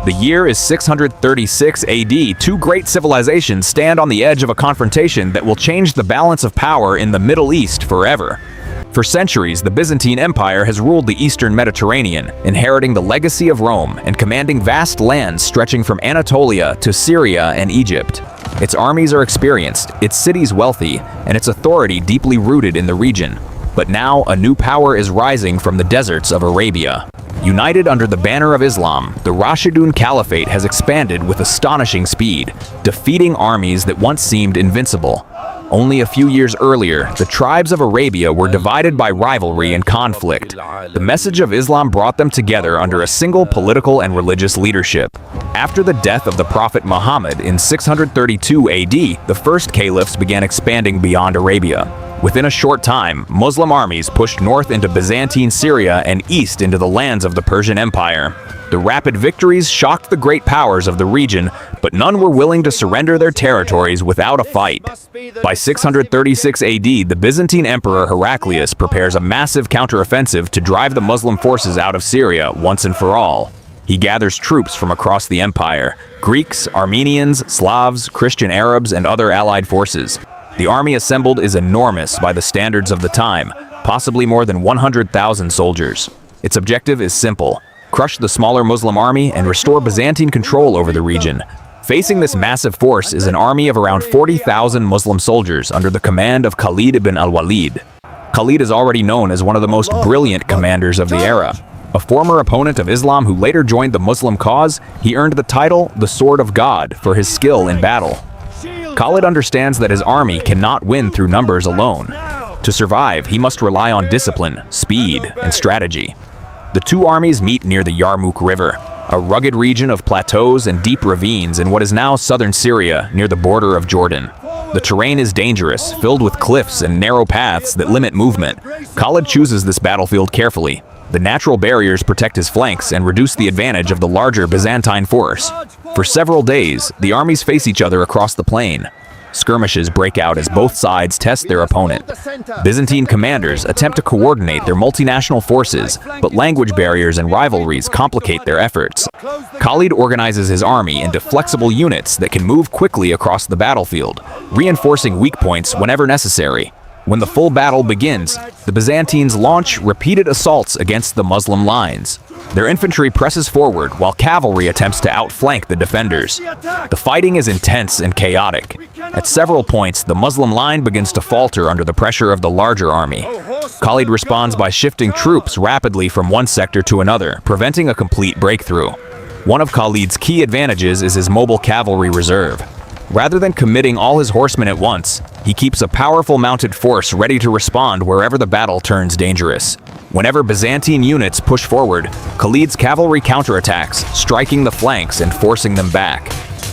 The year is 636 AD. Two great civilizations stand on the edge of a confrontation that will change the balance of power in the Middle East forever. For centuries, the Byzantine Empire has ruled the eastern Mediterranean, inheriting the legacy of Rome and commanding vast lands stretching from Anatolia to Syria and Egypt. Its armies are experienced, its cities wealthy, and its authority deeply rooted in the region. But now, a new power is rising from the deserts of Arabia. United under the banner of Islam, the Rashidun Caliphate has expanded with astonishing speed, defeating armies that once seemed invincible. Only a few years earlier, the tribes of Arabia were divided by rivalry and conflict. The message of Islam brought them together under a single political and religious leadership. After the death of the Prophet Muhammad in 632 AD, the first caliphs began expanding beyond Arabia. Within a short time, Muslim armies pushed north into Byzantine Syria and east into the lands of the Persian Empire. The rapid victories shocked the great powers of the region, but none were willing to surrender their territories without a fight. By 636 AD, the Byzantine Emperor Heraclius prepares a massive counteroffensive to drive the Muslim forces out of Syria once and for all. He gathers troops from across the empire: Greeks, Armenians, Slavs, Christian Arabs, and other allied forces. The army assembled is enormous by the standards of the time, possibly more than 100,000 soldiers. Its objective is simple: crush the smaller Muslim army and restore Byzantine control over the region. Facing this massive force is an army of around 40,000 Muslim soldiers under the command of Khalid ibn al-Walid. Khalid is already known as one of the most brilliant commanders of the era. A former opponent of Islam who later joined the Muslim cause, he earned the title the Sword of God for his skill in battle. Khalid understands that his army cannot win through numbers alone. To survive, he must rely on discipline, speed, and strategy. The two armies meet near the Yarmouk River, a rugged region of plateaus and deep ravines in what is now southern Syria near the border of Jordan. The terrain is dangerous, filled with cliffs and narrow paths that limit movement. Khalid chooses this battlefield carefully. The natural barriers protect his flanks and reduce the advantage of the larger Byzantine force. For several days, the armies face each other across the plain. Skirmishes break out as both sides test their opponent. Byzantine commanders attempt to coordinate their multinational forces, but language barriers and rivalries complicate their efforts. Khalid organizes his army into flexible units that can move quickly across the battlefield, reinforcing weak points whenever necessary. When the full battle begins, the Byzantines launch repeated assaults against the Muslim lines. Their infantry presses forward while cavalry attempts to outflank the defenders. The fighting is intense and chaotic. At several points, the Muslim line begins to falter under the pressure of the larger army. Khalid responds by shifting troops rapidly from one sector to another, preventing a complete breakthrough. One of Khalid's key advantages is his mobile cavalry reserve. Rather than committing all his horsemen at once, he keeps a powerful mounted force ready to respond wherever the battle turns dangerous. Whenever Byzantine units push forward, Khalid's cavalry counterattacks, striking the flanks and forcing them back.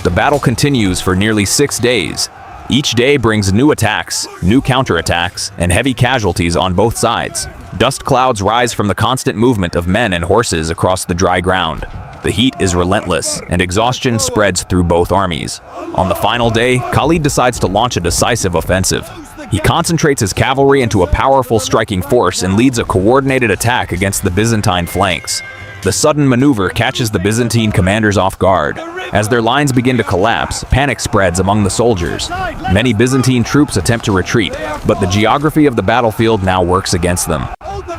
The battle continues for nearly 6 days. Each day brings new attacks, new counterattacks, and heavy casualties on both sides. Dust clouds rise from the constant movement of men and horses across the dry ground. The heat is relentless, and exhaustion spreads through both armies. On the final day, Khalid decides to launch a decisive offensive. He concentrates his cavalry into a powerful striking force and leads a coordinated attack against the Byzantine flanks. The sudden maneuver catches the Byzantine commanders off guard. As their lines begin to collapse, panic spreads among the soldiers. Many Byzantine troops attempt to retreat, but the geography of the battlefield now works against them.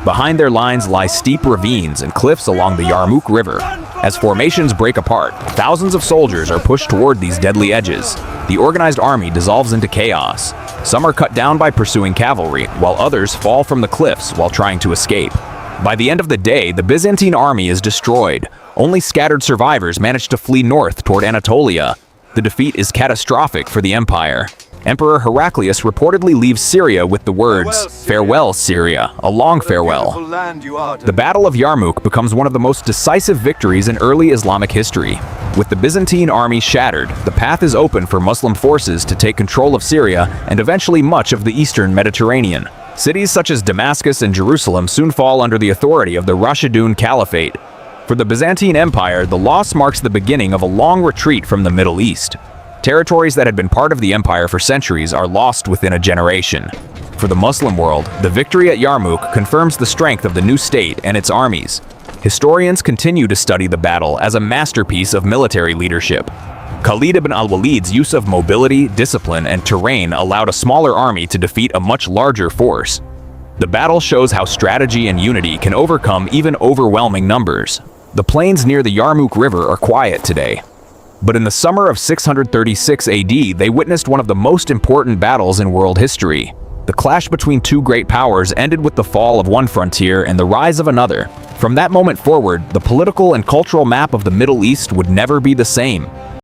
Behind their lines lie steep ravines and cliffs along the Yarmouk River. As formations break apart, thousands of soldiers are pushed toward these deadly edges. The organized army dissolves into chaos. Some are cut down by pursuing cavalry, while others fall from the cliffs while trying to escape. By the end of the day, the Byzantine army is destroyed. Only scattered survivors manage to flee north toward Anatolia. The defeat is catastrophic for the empire. Emperor Heraclius reportedly leaves Syria with the words, "Farewell, Syria, a long farewell." The Battle of Yarmouk becomes one of the most decisive victories in early Islamic history. With the Byzantine army shattered, the path is open for Muslim forces to take control of Syria and eventually much of the eastern Mediterranean. Cities such as Damascus and Jerusalem soon fall under the authority of the Rashidun Caliphate. For the Byzantine Empire, the loss marks the beginning of a long retreat from the Middle East. Territories that had been part of the empire for centuries are lost within a generation. For the Muslim world, the victory at Yarmouk confirms the strength of the new state and its armies. Historians continue to study the battle as a masterpiece of military leadership. Khalid ibn al-Walid's use of mobility, discipline, and terrain allowed a smaller army to defeat a much larger force. The battle shows how strategy and unity can overcome even overwhelming numbers. The plains near the Yarmouk River are quiet today. But in the summer of 636 AD, they witnessed one of the most important battles in world history. The clash between two great powers ended with the fall of one frontier and the rise of another. From that moment forward, the political and cultural map of the Middle East would never be the same.